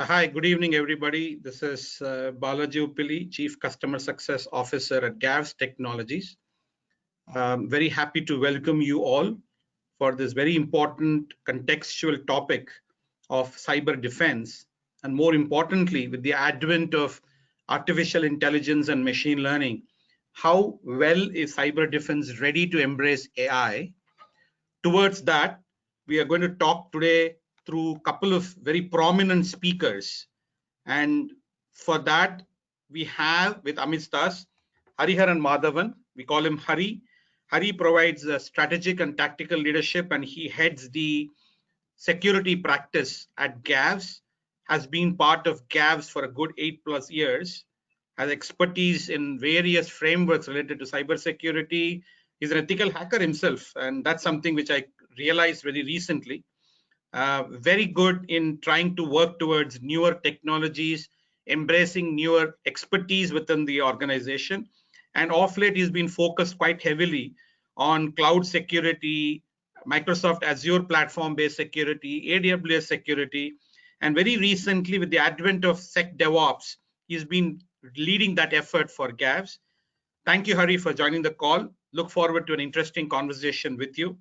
Hi, good evening, everybody. This is Balaji Uppili, Chief Customer Success Officer at GAVS Technologies. Very happy to welcome you all for this very important contextual topic of cyber defense. And more importantly, with the advent of artificial intelligence and machine learning, how well is cyber defense ready to embrace AI? Towards that, we are going to talk today through a couple of very prominent speakers. And for that, we have with amidst us Hariharan Madhavan. We call him Hari. Hari provides strategic and tactical leadership, and he heads the security practice at GAVS, has been part of GAVS for a good 8+ years, has expertise in various frameworks related to cybersecurity. He's an ethical hacker himself, and that's something which I realized very recently. Very good in trying to work towards newer technologies, embracing newer expertise within the organization. And off late, he's been focused quite heavily on cloud security, Microsoft Azure platform-based security, AWS security. And very recently, with the advent of SecDevOps, he's been leading that effort for GAVS. Thank you, Hari, for joining the call. Look forward to an interesting conversation with you.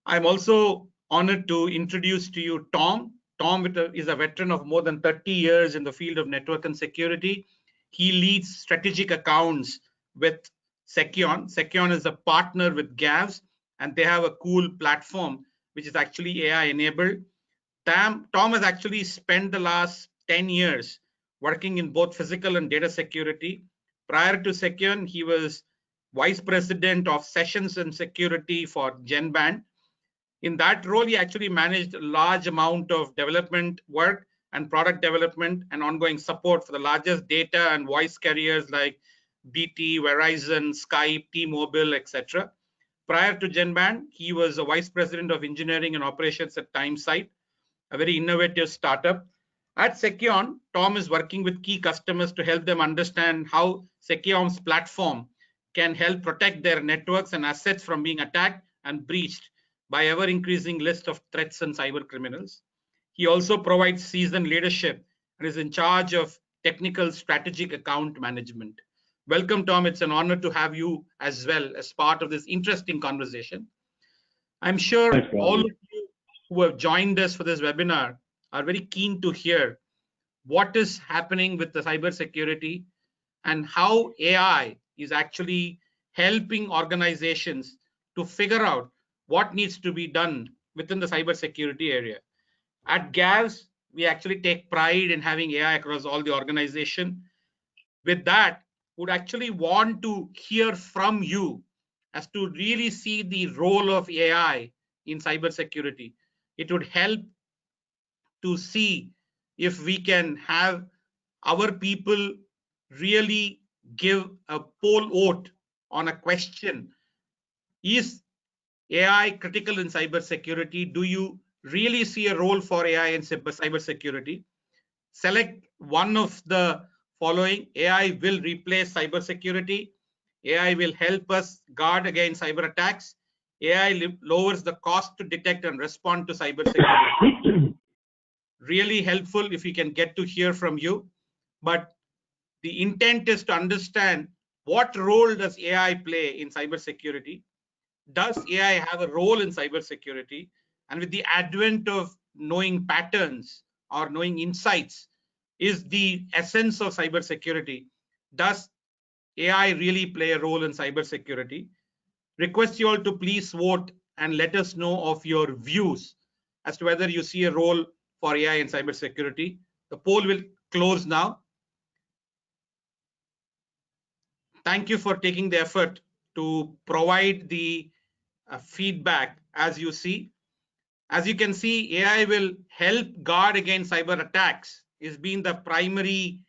I'm also honored to introduce to you Tom. Tom is a veteran of more than 30 years in the field of network and security. He leads strategic accounts with Seceon. Seceon is a partner with GAVS, and they have a cool platform which is actually AI enabled. Tom has actually spent the last 10 years working in both physical and data security. Prior to Seceon, he was vice president of sessions and security for Genband. In that role, he actually managed a large amount of development work and product development and ongoing support for the largest data and voice carriers like BT, Verizon, Skype, T-Mobile, etc. Prior to Genband, he was a vice president of engineering and operations at TimeSite, a very innovative startup. At Seceon, Tom is working with key customers to help them understand how Seceon's platform can help protect their networks and assets from being attacked and breached by ever-increasing list of threats and cyber criminals. He also provides seasoned leadership and is in charge of technical strategic account management. Welcome, Tom. It's an honor to have you as well as part of this interesting conversation. I'm sure all of you who have joined us for this webinar are very keen to hear what is happening with the cybersecurity and how AI is actually helping organizations to figure out what needs to be done within the cybersecurity area. At GAVS, we actually take pride in having AI across all the organization. With that, would actually want to hear from you as to really see the role of AI in cybersecurity. It would help to see if we can have our people really give a poll vote on a question. Is AI critical in cybersecurity? Do you really see a role for AI in cybersecurity? Select one of the following. AI will replace cybersecurity. AI will help us guard against cyber attacks. AI lowers the cost to detect and respond to cybersecurity. Really helpful if we can get to hear from you. But the intent is to understand what role does AI play in cybersecurity? Does AI have a role in cybersecurity? And with the advent of knowing patterns or knowing insights is the essence of cybersecurity. Does AI really play a role in cybersecurity? Request you all to please vote and let us know of your views as to whether you see a role for AI in cybersecurity. The poll will close now. Thank you for taking the effort to provide the feedback as you see. As you can see, AI will help guard against cyber attacks is being the primary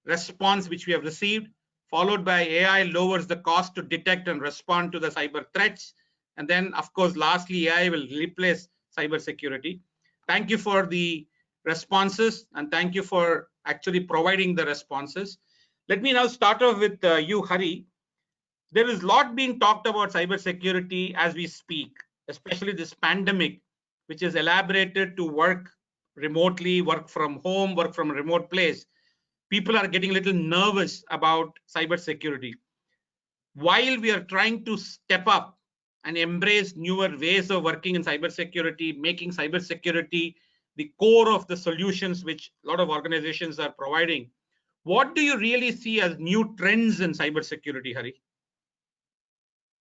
response which we have received, followed by AI lowers the cost to detect and respond to the cyber threats. And then, of course, lastly, AI will replace cybersecurity. Thank you for the responses, and thank you for actually providing the responses. Let me now start off with you, Hari. There is a lot being talked about cybersecurity as we speak, especially this pandemic, which is elaborated to work remotely, work from home, work from a remote place, people are getting a little nervous about cybersecurity. While we are trying to step up and embrace newer ways of working in cybersecurity, making cybersecurity the core of the solutions which a lot of organizations are providing, what do you really see as new trends in cybersecurity, Hari?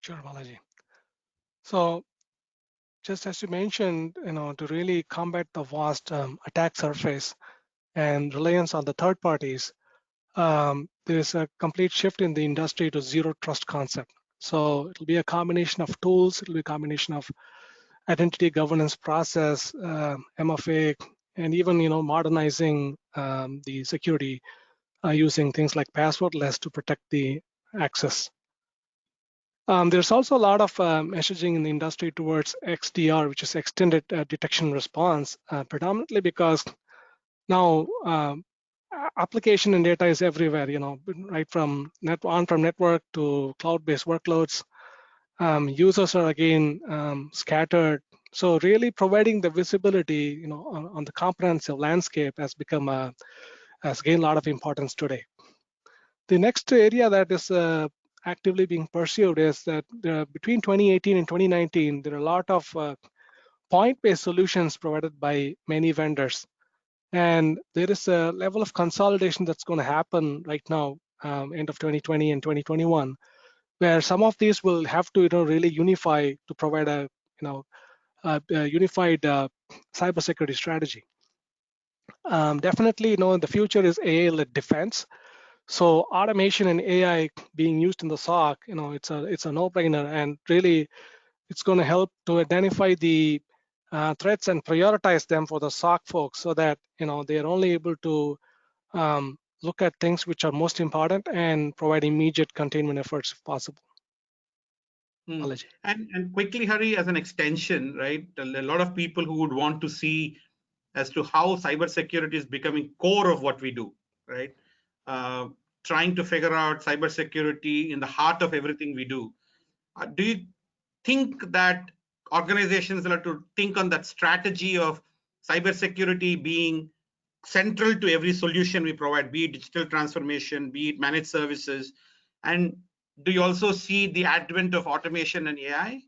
Sure, Balaji. So just as you mentioned, to really combat the vast attack surface and reliance on the third parties, there's a complete shift in the industry to zero trust concept. So it'll be a combination of tools, it'll be a combination of identity governance process, MFA, and even modernizing the security using things like passwordless to protect the access. There's also a lot of messaging in the industry towards XDR, which is extended detection response, predominantly because now application and data is everywhere, right from on-prem network to cloud-based workloads. Users are again scattered. So really providing the visibility, on the comprehensive landscape has gained a lot of importance today. The next area that is actively being pursued is that between 2018 and 2019, there are a lot of point-based solutions provided by many vendors. And there is a level of consolidation that's going to happen right now, end of 2020 and 2021, where some of these will have to really unify to provide a unified cybersecurity strategy. Definitely, the future is AI-led defense. So automation and AI being used in the SOC, it's a no-brainer, and really, it's going to help to identify the threats and prioritize them for the SOC folks, so that they are only able to look at things which are most important and provide immediate containment efforts if possible. And quickly, Hari, as an extension, right? A lot of people who would want to see as to how cybersecurity is becoming core of what we do, right? Trying to figure out cybersecurity in the heart of everything we do. Do you think that organizations will have to think on that strategy of cybersecurity being central to every solution we provide, be it digital transformation, be it managed services? And do you also see the advent of automation and AI?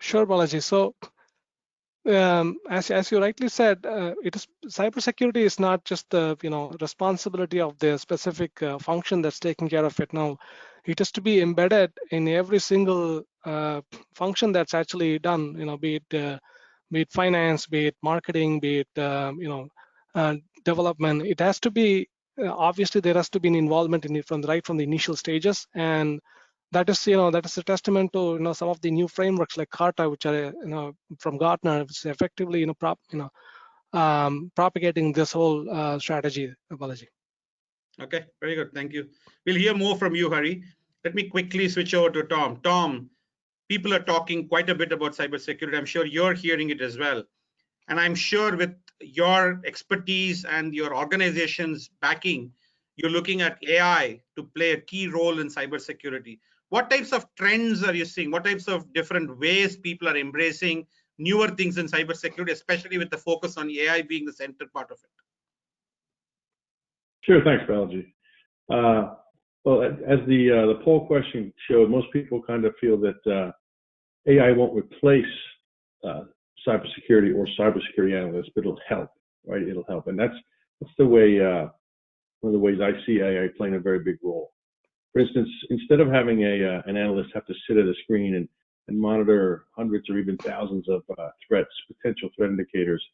Sure, Balaji. So as you rightly said, cybersecurity is not just the responsibility of the specific function that's taking care of it. Now, it has to be embedded in every single function that's actually done. Be it finance, be it marketing, be it development. It has to be obviously there has to be an involvement in it from the initial stages, and that is a testament to some of the new frameworks like Carta, which are from Gartner, which is effectively propagating this whole strategy. Balaji. Okay, very good, thank you. We'll hear more from you, Hari. Let me quickly switch over to Tom. Tom, people are talking quite a bit about cybersecurity. I'm sure you're hearing it as well, and I'm sure with your expertise and your organization's backing, you're looking at AI to play a key role in cybersecurity. What types of trends are you seeing? What types of different ways people are embracing newer things in cybersecurity, especially with the focus on AI being the center part of it? Sure, thanks, Balaji. Well, as the poll question showed, most people kind of feel that AI won't replace cybersecurity or cybersecurity analysts, but it'll help, right? It'll help, and that's the way one of the ways I see AI playing a very big role. For instance, instead of having an analyst have to sit at a screen and monitor hundreds or even thousands of potential threat indicators,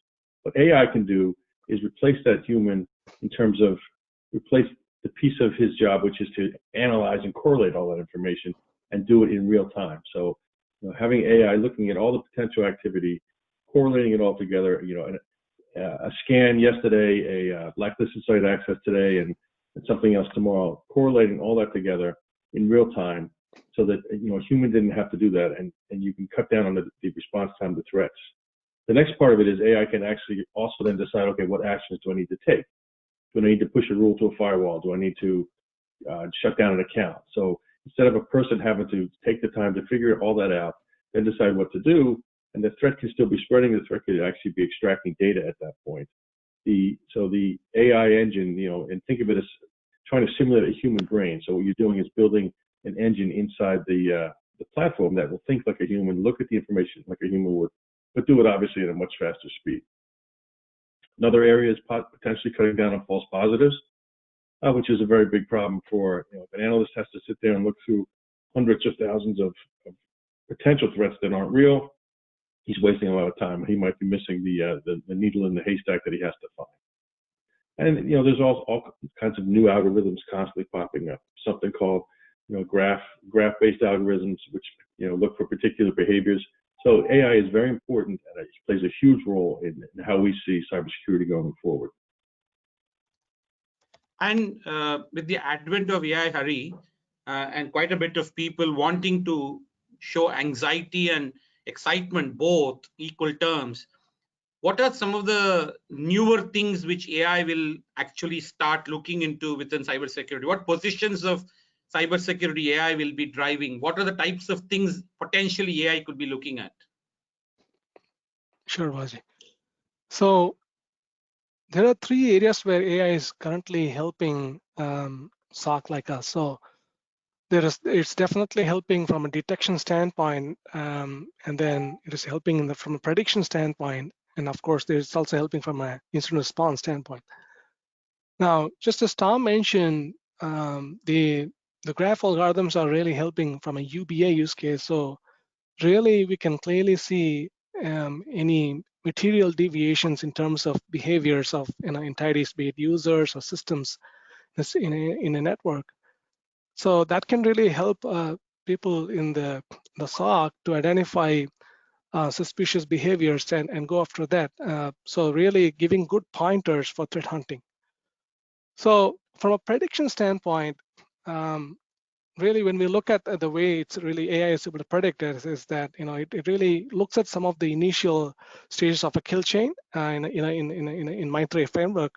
what AI can do is replace that human in terms of replace the piece of his job, which is to analyze and correlate all that information and do it in real time. So having AI looking at all the potential activity, correlating it all together, a scan yesterday, a blacklisted site access today, and something else tomorrow, correlating all that together in real time so that a human didn't have to do that, and you can cut down on the response time to threats. The next part of it is AI can actually also then decide, okay, what actions do I need to take? Do I need to push a rule to a firewall? Do I need to shut down an account? So instead of a person having to take the time to figure all that out, then decide what to do, and the threat can still be spreading. The threat could actually be extracting data at that point. So the AI engine, and think of it as trying to simulate a human brain. So what you're doing is building an engine inside the platform that will think like a human, look at the information like a human would, but do it obviously at a much faster speed. Another area is potentially cutting down on false positives, which is a very big problem for, if an analyst has to sit there and look through hundreds of thousands of potential threats that aren't real, he's wasting a lot of time. He might be missing the needle in the haystack that he has to find. And there's all kinds of new algorithms constantly popping up. Something called graph-based algorithms, which look for particular behaviors. So AI is very important, and it plays a huge role in how we see cybersecurity going forward. And with the advent of AI, Hari, and quite a bit of people wanting to show anxiety and excitement, both equal terms, what are some of the newer things which AI will actually start looking into within cybersecurity? What positions of cybersecurity AI will be driving? What are the types of things potentially AI could be looking at? Sure, Balaji. So there are three areas where AI is currently helping SOC like us. So it's definitely helping from a detection standpoint, and then it is helping from a prediction standpoint, and of course, it's also helping from an incident response standpoint. Now, just as Tom mentioned, the graph algorithms are really helping from a UBA use case. So really, we can clearly see any material deviations in terms of behaviors of entities, be it users or systems in a network. So that can really help people in the SOC to identify suspicious behaviors and go after that. So really giving good pointers for threat hunting. So from a prediction standpoint, really when we look at the way it's really AI is able to predict it, is that it really looks at some of the initial stages of a kill chain in MITRE framework.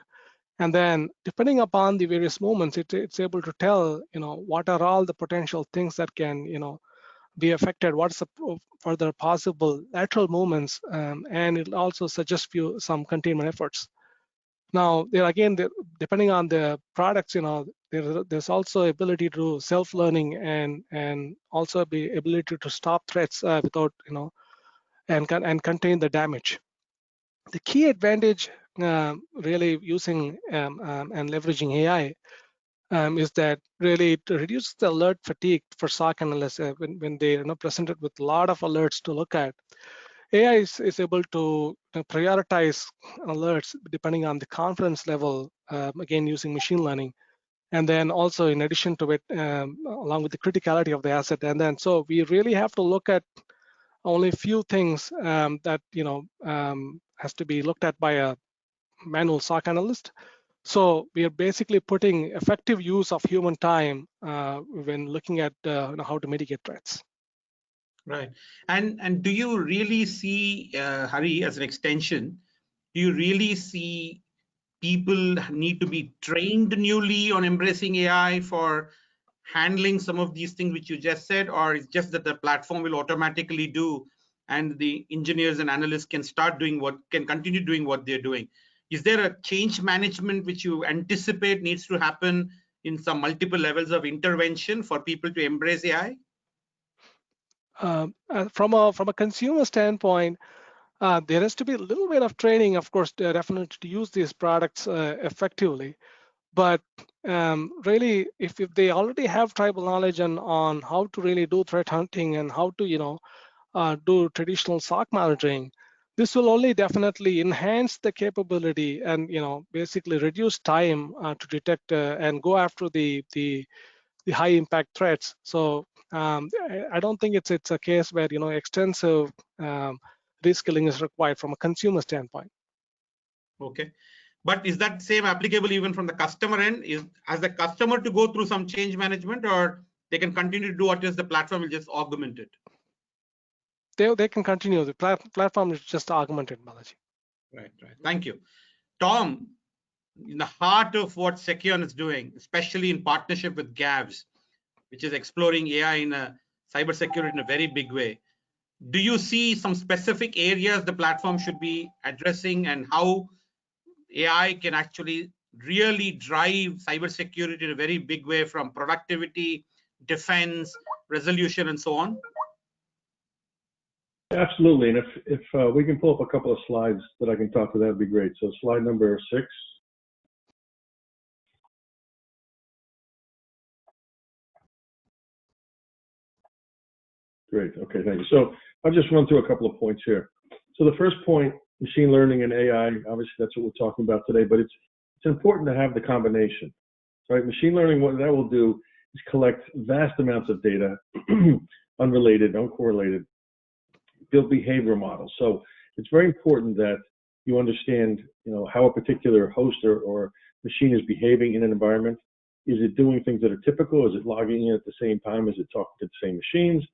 And then depending upon the various moments, it's able to tell, what are all the potential things that can, be affected, what's the further possible lateral movements, and it'll also suggest some containment efforts. Now, depending on the products, there's also ability to self-learning and also the ability to stop threats without, and contain the damage. The key advantage really using and leveraging AI is that really it reduces the alert fatigue for SOC analysts when they are presented with a lot of alerts to look at. AI is able to prioritize alerts depending on the confidence level, again using machine learning, and then also in addition to it, along with the criticality of the asset. And then so we really have to look at only a few things that has to be looked at by a manual SOC analyst. So we are basically putting effective use of human time when looking at how to mitigate threats. Right. And do you really see, Hari, as an extension, do you really see people need to be trained newly on embracing AI for handling some of these things which you just said, or it's just that the platform will automatically do and the engineers and analysts can continue doing what they're doing? Is there a change management which you anticipate needs to happen in some multiple levels of intervention for people to embrace AI? From a consumer standpoint, there has to be a little bit of training, of course, definitely to use these products effectively. But really, if they already have tribal knowledge on how to really do threat hunting and how to do traditional SOC monitoring, this will only definitely enhance the capability and basically reduce time to detect and go after the high impact threats. So I don't think it's a case where extensive reskilling is required from a consumer standpoint. Okay, but is that same applicable even from the customer end? Has the customer to go through some change management, or they can continue to do what is the platform will just augment it? They can continue. The platform is just augmented, Balaji. Right. Thank you. Tom, in the heart of what Seceon is doing, especially in partnership with GAVS, which is exploring AI in a cybersecurity in a very big way, do you see some specific areas the platform should be addressing, and how AI can actually really drive cybersecurity in a very big way, from productivity, defense, resolution, and so on? Absolutely, and if we can pull up a couple of slides that I can talk to, that would be great. So slide number 6. Great, okay, thank you. So I'll just run through a couple of points here. So the first point, machine learning and AI, obviously that's what we're talking about today, but it's important to have the combination, right? Machine learning, what that will do is collect vast amounts of data, unrelated, uncorrelated, build behavior models. So it's very important that you understand, how a particular host or machine is behaving in an environment. Is it doing things that are typical? Is it logging in at the same time? Is it talking to the same machines?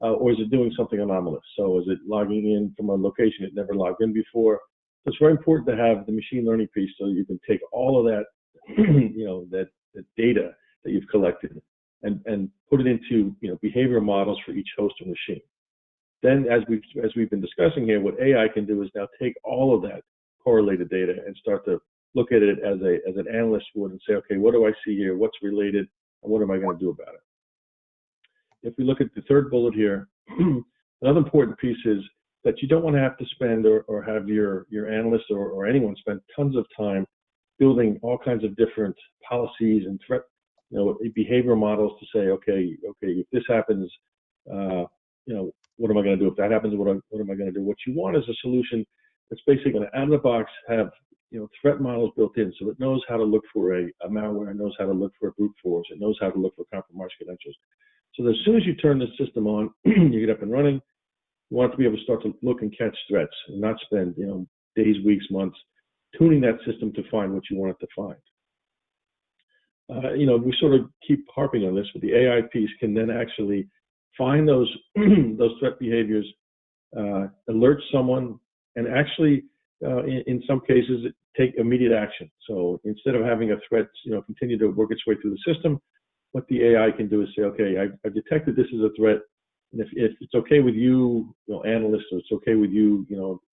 Or is it doing something anomalous? So is it logging in from a location it never logged in before? So it's very important to have the machine learning piece so you can take all of that, that data that you've collected and put it into, behavioral models for each host or machine. Then, as we've been discussing here, what AI can do is now take all of that correlated data and start to look at it as an analyst would and say, okay, what do I see here? What's related? And what am I going to do about it? If we look at the third bullet here, another important piece is that you don't want to have to spend or have your analyst or anyone spend tons of time building all kinds of different policies and threat, behavioral models to say, okay, if this happens, what am I going to do? If that happens, what am I going to do? What you want is a solution that's basically going to, out of the box, have threat models built in, so it knows how to look for a malware, it knows how to look for a brute force, it knows how to look for compromised credentials. So as soon as you turn the system on, you get up and running, you want it to be able to start to look and catch threats and not spend, days, weeks, months tuning that system to find what you want it to find. We sort of keep harping on this, but the AI piece can then actually find those those threat behaviors, alert someone, and actually, in some cases, take immediate action. So instead of having a threat, continue to work its way through the system, what the AI can do is say, okay, I've detected this is a threat, and if it's okay with you, analyst, or it's okay with you,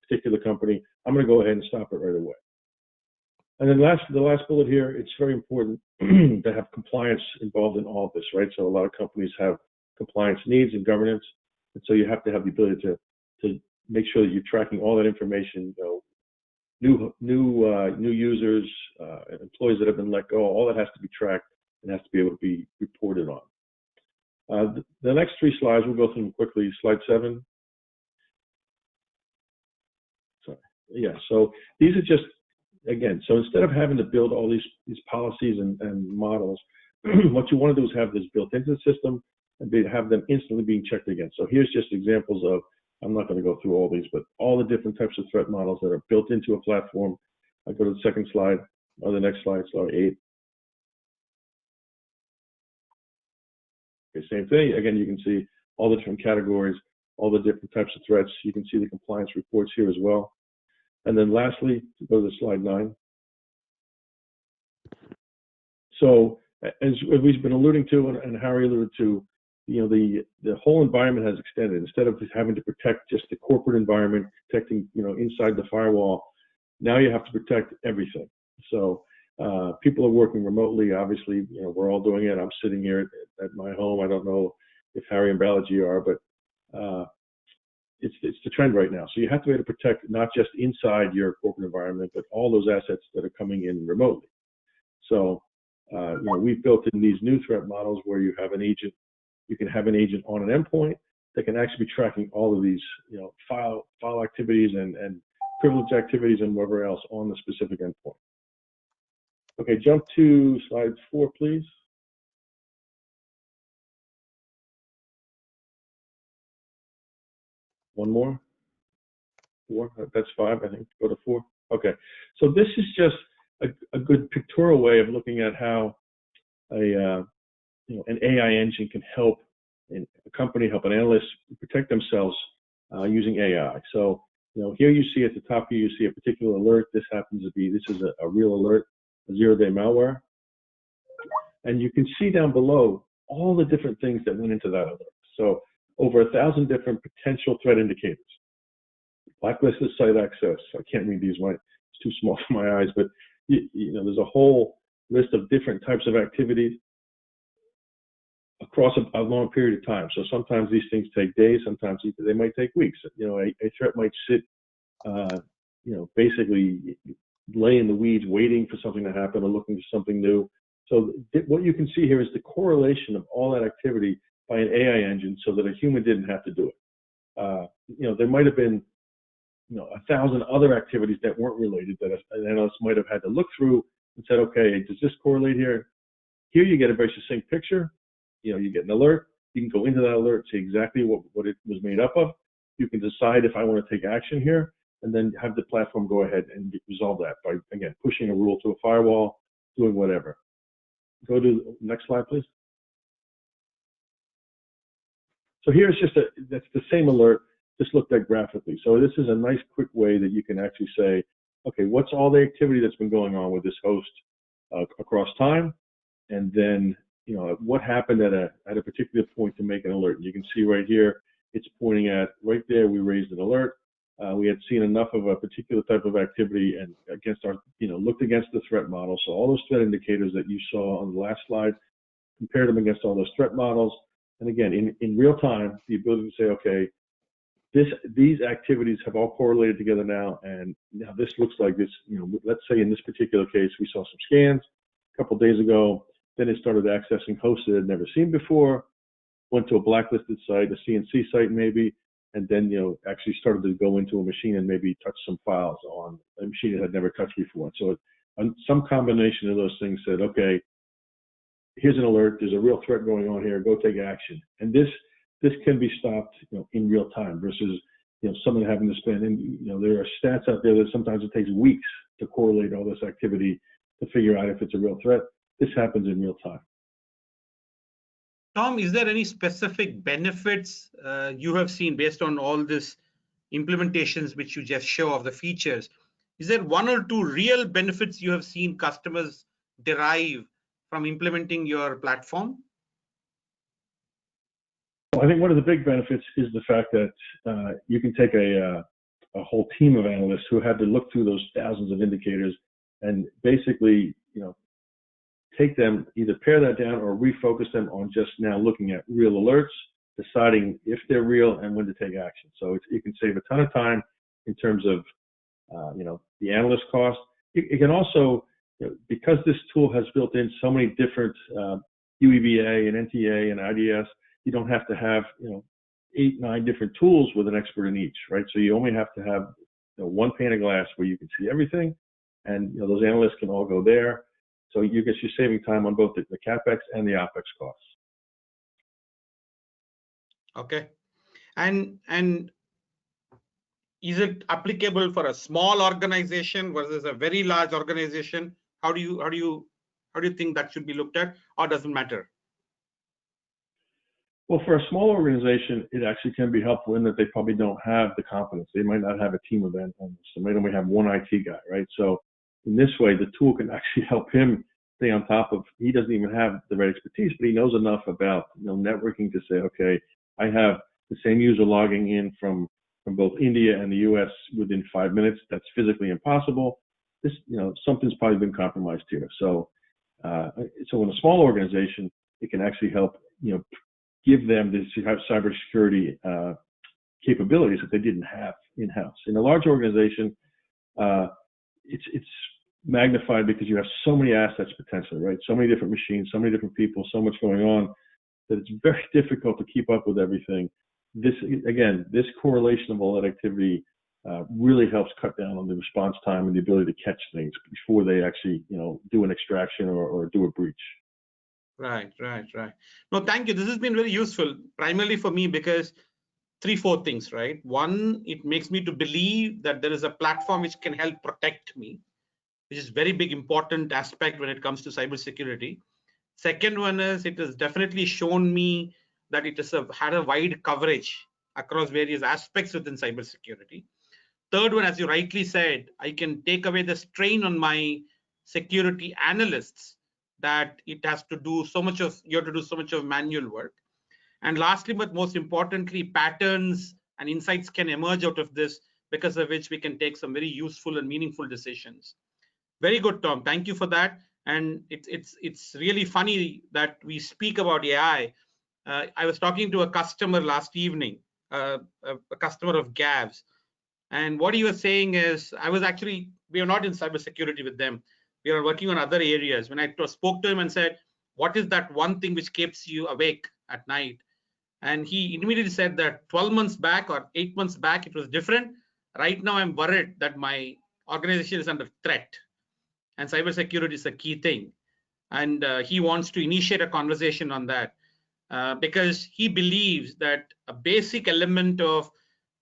particular company, I'm going to go ahead and stop it right away. And then the last bullet here, it's very important to have compliance involved in all of this, right? So a lot of companies have compliance needs and governance, and so you have to have the ability to make sure that you're tracking all that information, new users, employees that have been let go, all that has to be tracked and has to be able to be reported on. The next 3 slides, we'll go through them quickly. Slide 7. Sorry. Yeah, so these are just, again, so instead of having to build all these policies and models, what you want to do is have this built into the system and have them instantly being checked against. So here's just examples of, I'm not going to go through all these, but all the different types of threat models that are built into a platform. I go to the second slide, or the next slide, slide 8. Okay, same thing. Again, you can see all the different categories, all the different types of threats. You can see the compliance reports here as well. And then lastly, go to slide 9. So as we've been alluding to, and Harry alluded to, the whole environment has extended. Instead of having to protect just the corporate environment, protecting, inside the firewall, now you have to protect everything. So people are working remotely. Obviously, we're all doing it. I'm sitting here at my home. I don't know if Harry and Balaji are, but it's the trend right now. So you have to be able to protect not just inside your corporate environment, but all those assets that are coming in remotely. So we've built in these new threat models where you have an agent. You can have an agent on an endpoint that can actually be tracking all of these, file activities and privilege activities and whatever else on the specific endpoint. Okay, jump to slide 4, please. One more. 4. That's 5, I think. Go to 4. Okay. So this is just a good pictorial way of looking at how an AI engine can help a company, help an analyst protect themselves using AI. So here you see at the top here, you see a particular alert. This happens to be, this is a real alert, a zero-day malware. And you can see down below all the different things that went into that alert. So over 1,000 different potential threat indicators. Blacklisted site access. I can't read these. It's too small for my eyes, but you know, there's a whole list of different types of activities across a long period of time. So sometimes these things take days, sometimes they might take weeks. You know, a threat might sit, you know, basically lay in the weeds waiting for something to happen or looking for something new. So what you can see here is the correlation of all that activity by an AI engine so that a human didn't have to do it. You know, there might have been, you know, 1,000 other activities that weren't related that an analyst might have had to look through and said, okay, does this correlate here? Here you get a very succinct picture. You know, you get an alert. You can go into that alert, see exactly what it was made up of. You can decide if I want to take action here, and then have the platform go ahead and resolve that by, again, pushing a rule to a firewall, doing whatever. Go to the next slide, please. So here's just that's the same alert, just looked at graphically. So this is a nice quick way that you can actually say, okay, what's all the activity that's been going on with this host across time? And then, you know, what happened at a particular point to make an alert. And you can see right here, it's pointing at right there, we raised an alert. We had seen enough of a particular type of activity and against our, you know, looked against the threat model. So all those threat indicators that you saw on the last slide, compared them against all those threat models. And again, in real time, the ability to say, okay, these activities have all correlated together now, and now this looks like this, you know, let's say in this particular case, we saw some scans a couple of days ago, then it started accessing hosts it had never seen before, went to a blacklisted site, a CNC site maybe, and then, you know, actually started to go into a machine and maybe touch some files on a machine it had never touched before. So some combination of those things said, okay, here's an alert, there's a real threat going on here, go take action. And this can be stopped, you know, in real time versus, you know, someone having to spend, and, you know, there are stats out there that sometimes it takes weeks to correlate all this activity to figure out if it's a real threat. This happens in real time. Tom, is there any specific benefits you have seen based on all this implementations which you just show of the features? Is there one or two real benefits you have seen customers derive from implementing your platform? Well, I think one of the big benefits is the fact that you can take a whole team of analysts who had to look through those thousands of indicators and basically, you know, take them, either pare that down or refocus them on just now looking at real alerts, deciding if they're real and when to take action. So you can save a ton of time in terms of, you know, the analyst cost. It can also, you know, because this tool has built in so many different UEBA and NTA and IDS, you don't have to have, you know, 8, 9 different tools with an expert in each, right? So you only have to have, you know, one pane of glass where you can see everything, and, you know, those analysts can all go there. So you're saving time on both the CapEx and the OpEx costs. Okay, and is it applicable for a small organization versus a very large organization? How do you think that should be looked at, or doesn't matter? Well, for a small organization, it actually can be helpful in that they probably don't have the competence. They might not have a team of analysts. They might only have one IT guy, right? So in this way, the tool can actually help him stay on top of, he doesn't even have the right expertise, but he knows enough about, you know, networking to say, okay, I have the same user logging in from both India and the US within 5 minutes. That's physically impossible. This, you know, something's probably been compromised here. So, so in a small organization, it can actually help, you know, give them this cybersecurity capabilities that they didn't have in-house. In a large organization, it's magnified because you have so many assets potentially, right? So many different machines, so many different people, so much going on that it's very difficult to keep up with everything. This, again, this correlation of all that activity really helps cut down on the response time and the ability to catch things before they actually, you know, do an extraction or do a breach. Right. No, thank you. This has been very useful, primarily for me, because 3-4 things, right? One, it makes me to believe that there is a platform which can help protect me, which is very big, important aspect when it comes to cybersecurity. Second one is it has definitely shown me that it has had a wide coverage across various aspects within cybersecurity. Third one, as you rightly said, I can take away the strain on my security analysts that it has to do so much of, you have to do so much of manual work. And lastly, but most importantly, patterns and insights can emerge out of this, because of which we can take some very useful and meaningful decisions. Very good, Tom. Thank you for that. And it's really funny that we speak about AI. I was talking to a customer last evening, a customer of GAVS, and what he was saying is, we are not in cybersecurity with them. We are working on other areas. When I spoke to him and said, what is that one thing which keeps you awake at night? And he immediately said that 12 months back or 8 months back, it was different. Right now, I'm worried that my organization is under threat, and cybersecurity is a key thing. And he wants to initiate a conversation on that, because he believes that a basic element of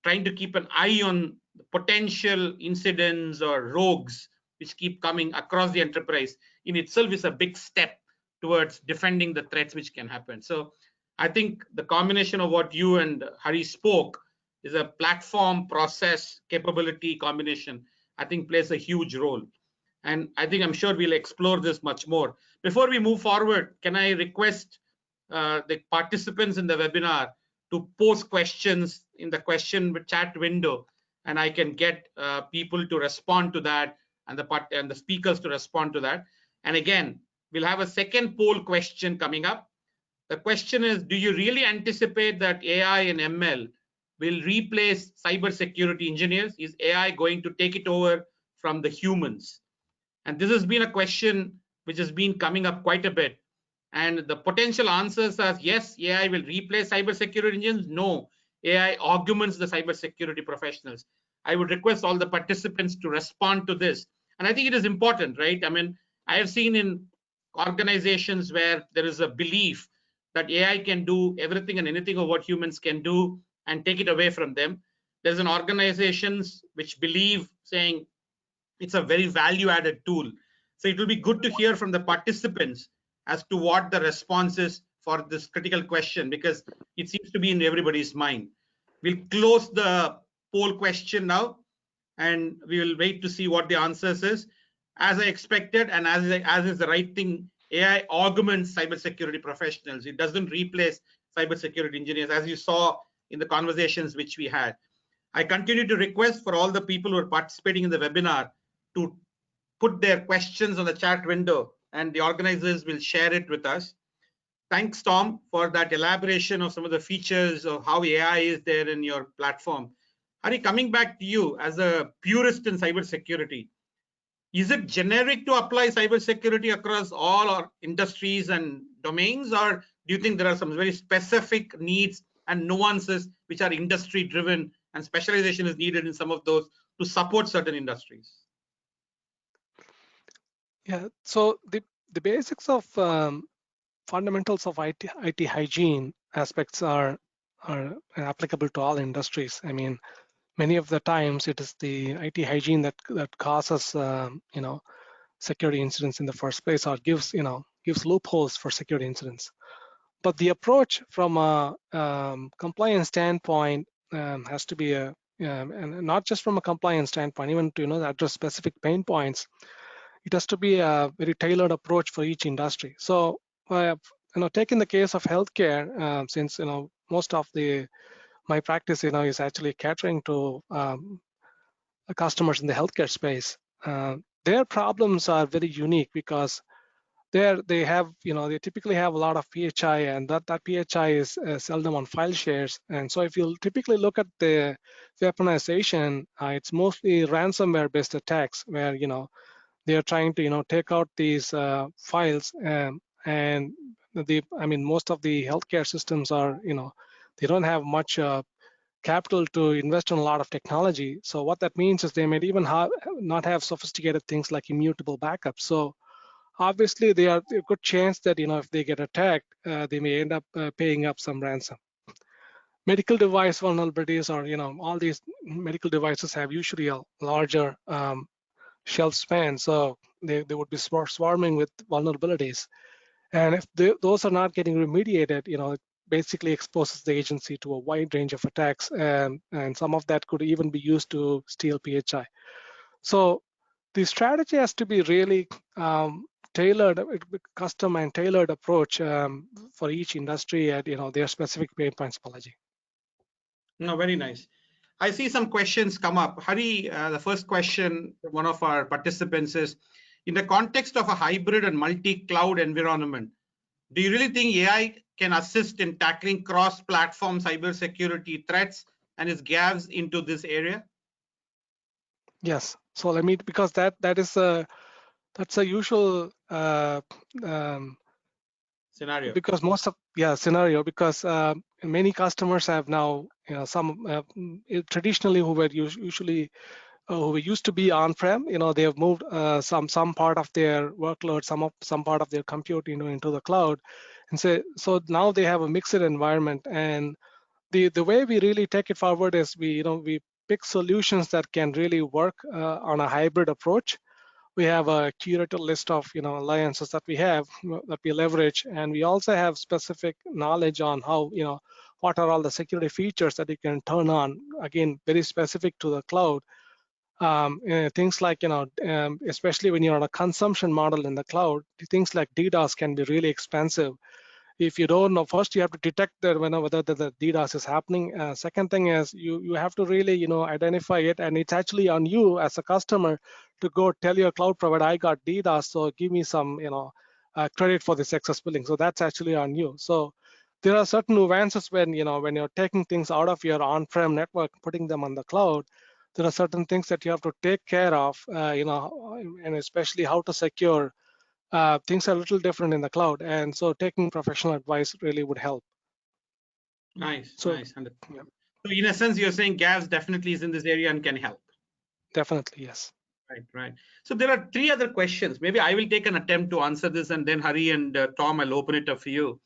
trying to keep an eye on potential incidents or rogues which keep coming across the enterprise in itself is a big step towards defending the threats which can happen. So I think the combination of what you and Hari spoke is a platform process capability combination, I think plays a huge role. And I'm sure we'll explore this much more. Before we move forward, can I request the participants in the webinar to post questions in the question chat window, and I can get people to respond to that, and the speakers to respond to that. And again, we'll have a second poll question coming up. The question is, do you really anticipate that AI and ML will replace cybersecurity engineers? Is AI going to take it over from the humans? And this has been a question which has been coming up quite a bit. And the potential answers are yes, AI will replace cybersecurity engineers. No, AI augments the cybersecurity professionals. I would request all the participants to respond to this. And I think it is important, right? I mean, I have seen in organizations where there is a belief that AI can do everything and anything of what humans can do and take it away from them. There's an organizations which believe saying it's a very value-added tool. So it will be good to hear from the participants as to what the response is for this critical question, because it seems to be in everybody's mind. We'll close the poll question now, and we will wait to see what the answers is. As I expected, and as is the right thing, AI augments cybersecurity professionals. It doesn't replace cybersecurity engineers, as you saw in the conversations which we had. I continue to request for all the people who are participating in the webinar to put their questions on the chat window, and the organizers will share it with us. Thanks, Tom, for that elaboration of some of the features of how AI is there in your platform. Hari, coming back to you as a purist in cybersecurity, is it generic to apply cybersecurity across all our industries and domains, or do you think there are some very specific needs and nuances which are industry driven and specialization is needed in some of those to support certain industries? Yeah, so the basics of fundamentals of IT hygiene aspects are applicable to all industries. I mean, many of the times it is the IT hygiene that causes security incidents in the first place, or gives loopholes for security incidents. But the approach from a compliance standpoint has to be and not just from a compliance standpoint, even to address specific pain points. It has to be a very tailored approach for each industry. So, taking the case of healthcare, since most of my practice, is actually catering to customers in the healthcare space. Their problems are very unique because they typically have a lot of PHI, and that PHI is seldom on file shares. And so if you typically look at the weaponization, it's mostly ransomware-based attacks where they are trying to take out these files, and most of the healthcare systems are they don't have much capital to invest in a lot of technology. So what that means is they may even not have sophisticated things like immutable backups. So obviously they are a good chance that if they get attacked, they may end up paying up some ransom. Medical device vulnerabilities, or all these medical devices have usually a larger shelf span, so they would be swarming with vulnerabilities. And if those are not getting remediated, it basically exposes the agency to a wide range of attacks, and some of that could even be used to steal PHI. So the strategy has to be really tailored, custom and tailored approach for each industry at their specific pain points, Balaji. No, very nice. I see some questions come up. Hari, the first question, one of our participants is, in the context of a hybrid and multi-cloud environment, do you really think AI can assist in tackling cross-platform cybersecurity threats, and is GAVS into this area? Yes. So let me, because that's a usual Scenario. because most of scenario, because many customers have now some traditionally who were usually who used to be on-prem, they have moved some part of their workload, some part of their compute into the cloud, and so now they have a mixed environment. And the way we really take it forward is we pick solutions that can really work on a hybrid approach. We have a curated list of alliances that we have that we leverage, and we also have specific knowledge on how what are all the security features that you can turn on, again very specific to the cloud. Things like especially when you're on a consumption model in the cloud, things like DDoS can be really expensive. If you don't know, first you have to detect that whether the DDoS is happening. Second thing is you have to really identify it, and it's actually on you as a customer to go tell your cloud provider, I got DDoS, so give me some credit for this excess billing. So that's actually on you. So there are certain nuances when when you're taking things out of your on-prem network, putting them on the cloud. There are certain things that you have to take care of, and especially how to secure. Things are a little different in the cloud, and so taking professional advice really would help. Nice, so, nice. Yeah. So in a sense, you're saying GAVS definitely is in this area and can help. Definitely, yes. Right, right. So there are three other questions. Maybe I will take an attempt to answer this, and then Hari and Tom, I'll open it up for you.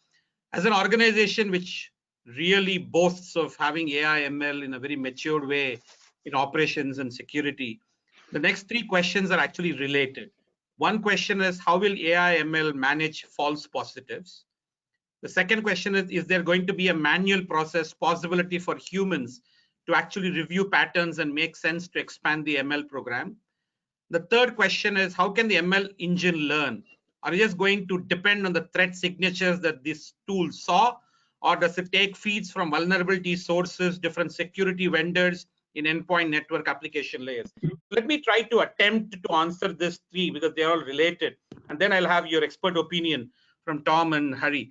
As an organization which really boasts of having AI, ML in a very matured way in operations and security, the next three questions are actually related. One question is, how will AI, ML manage false positives? The second question is there going to be a manual process possibility for humans to actually review patterns and make sense to expand the ML program? The third question is, how can the ML engine learn? Are you just going to depend on the threat signatures that this tool saw, or does it take feeds from vulnerability sources, different security vendors in endpoint network application layers? Let me try to attempt to answer this three because they're all related, and then I'll have your expert opinion from Tom and Hari.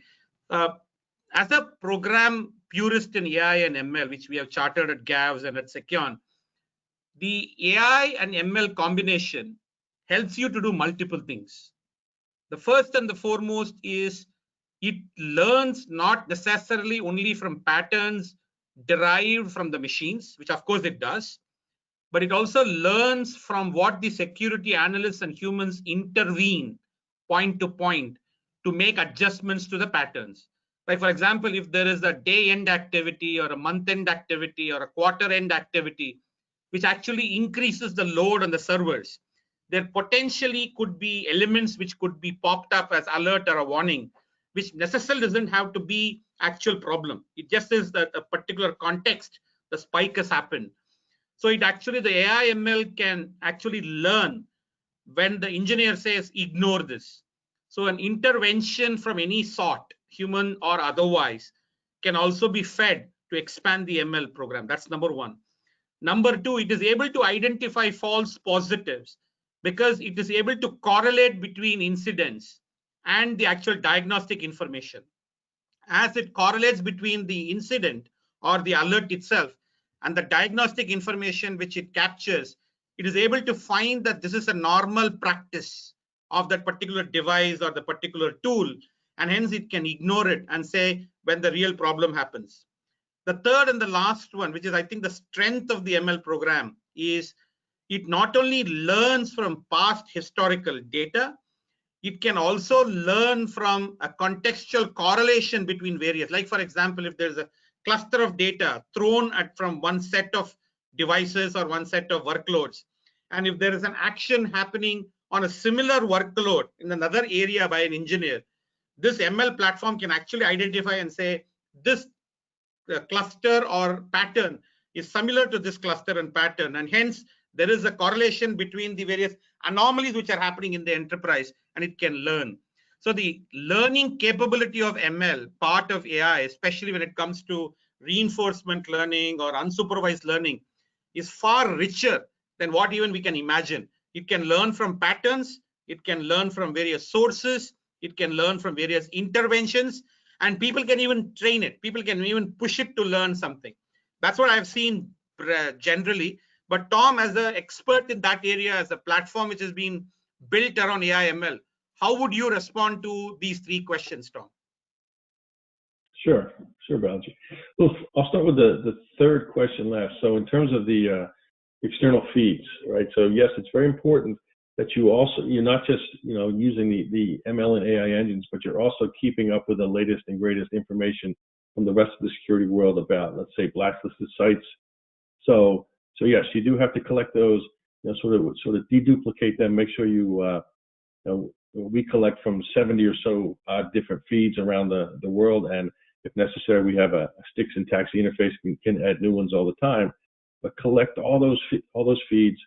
As a program purist in AI and ML, which we have chartered at GAVS and at Seceon, the AI and ML combination helps you to do multiple things. The first and the foremost is it learns not necessarily only from patterns derived from the machines, which of course it does, but it also learns from what the security analysts and humans intervene point to point to make adjustments to the patterns. Like, for example, if there is a day end activity or a month end activity or a quarter end activity, which actually increases the load on the servers, there potentially could be elements which could be popped up as alert or a warning, which necessarily doesn't have to be actual problem. It just is that a particular context, the spike has happened. So it actually, the AI ML can actually learn when the engineer says, ignore this. So an intervention from any sort, human or otherwise, can also be fed to expand the ML program. That's number one. Number two, it is able to identify false positives because it is able to correlate between incidents and the actual diagnostic information. As it correlates between the incident or the alert itself and the diagnostic information which it captures, it is able to find that this is a normal practice of that particular device or the particular tool, and hence it can ignore it and say when the real problem happens. The third and the last one, which is I think the strength of the ML program, is it not only learns from past historical data, it can also learn from a contextual correlation between various, like for example, if there's a cluster of data thrown at from one set of devices or one set of workloads, and if there is an action happening on a similar workload in another area by an engineer, this ML platform can actually identify and say this cluster or pattern is similar to this cluster and pattern, and hence There is a correlation between the various anomalies which are happening in the enterprise, and it can learn. So the learning capability of ML, part of AI, especially when it comes to reinforcement learning or unsupervised learning, is far richer than what even we can imagine. It can learn from patterns, it can learn from various sources, it can learn from various interventions, and people can even train it. People can even push it to learn something. That's what I've seen generally. But Tom, as an expert in that area, as a platform which has been built around AI ML, how would you respond to these three questions, Tom? Sure, Balaji. Well, I'll start with the third question last. So in terms of the external feeds, right? So yes, it's very important that you're not just using the ML and AI engines, but you're also keeping up with the latest and greatest information from the rest of the security world about, let's say, blacklisted sites. So yes, you do have to collect those, sort of deduplicate them, make sure we collect from 70 or so different feeds around the world, and if necessary, we have a sticks and taxi interface. We can add new ones all the time, but collect all those feeds.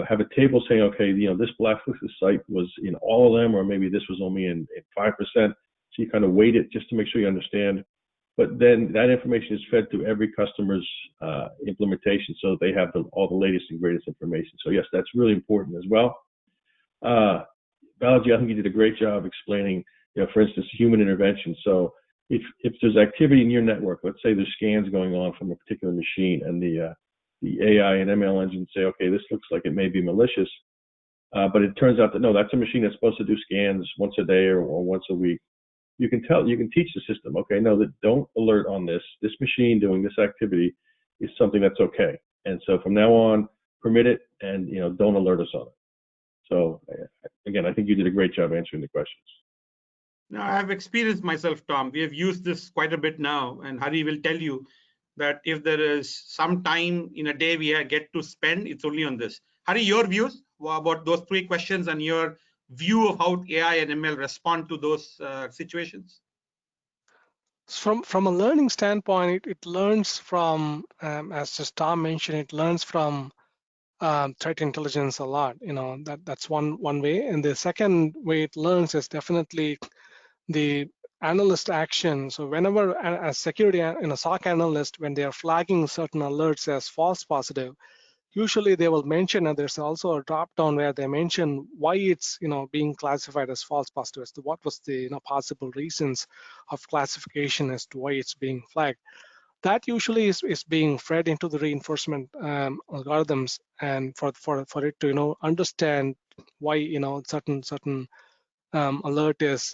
Have a table saying, okay, this blacklisted site was in all of them, or maybe this was only in 5%. So you kind of weight it just to make sure you understand. But then that information is fed to every customer's implementation, so they have all the latest and greatest information. So yes, that's really important as well. Balaji, I think you did a great job explaining, for instance, human intervention. So if there's activity in your network, let's say there's scans going on from a particular machine, and the AI and ML engine say, okay, this looks like it may be malicious, but it turns out that no, that's a machine that's supposed to do scans once a day or once a week. You can teach the system, okay, no, that don't alert on this machine doing this activity is something that's okay. And so from now on, permit it, and don't alert us on it. So again, I think you did a great job answering the questions. Now, I've experienced myself, Tom. We have used this quite a bit now, and Hari will tell you that if there is some time in a day we get to spend, it's only on this. Hari, your views about those three questions and your view of how AI and ML respond to those situations? From a learning standpoint, it learns from, as just Tom mentioned, it learns from threat intelligence a lot. That's one way. And the second way it learns is definitely the analyst action. So whenever a security, SOC analyst, when they are flagging certain alerts as false positive, usually they will mention, and there's also a drop down where they mention why it's being classified as false positive, as to what was the possible reasons of classification as to why it's being flagged. That usually is being fed into the reinforcement algorithms, and for it to understand why certain alert is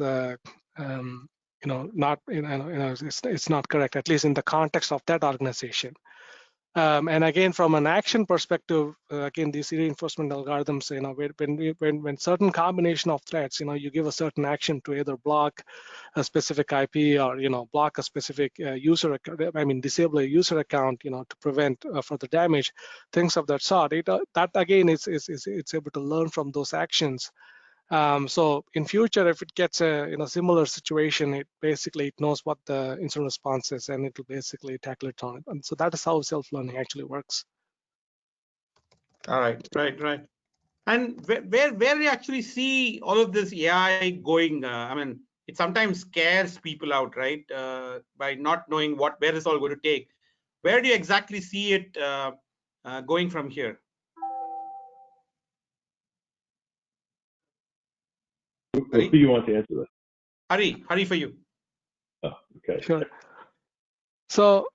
not it's not correct, at least in the context of that organization. And again, from an action perspective, again, these reinforcement algorithms, when certain combination of threats, you give a certain action to either block a specific IP or block a specific user, disable a user account, to prevent further damage, things of that sort. That again it's able to learn from those actions. So in future, if it gets a similar situation, it knows what the incident response is, and it will basically tackle it on it. And so that is how self-learning actually works. All right. And where we actually see all of this AI going? It sometimes scares people out, right? By not knowing where it's all going to take. Where do you exactly see it going from here? Who do you want to answer that? Hari, for you. Oh, okay. Sure. So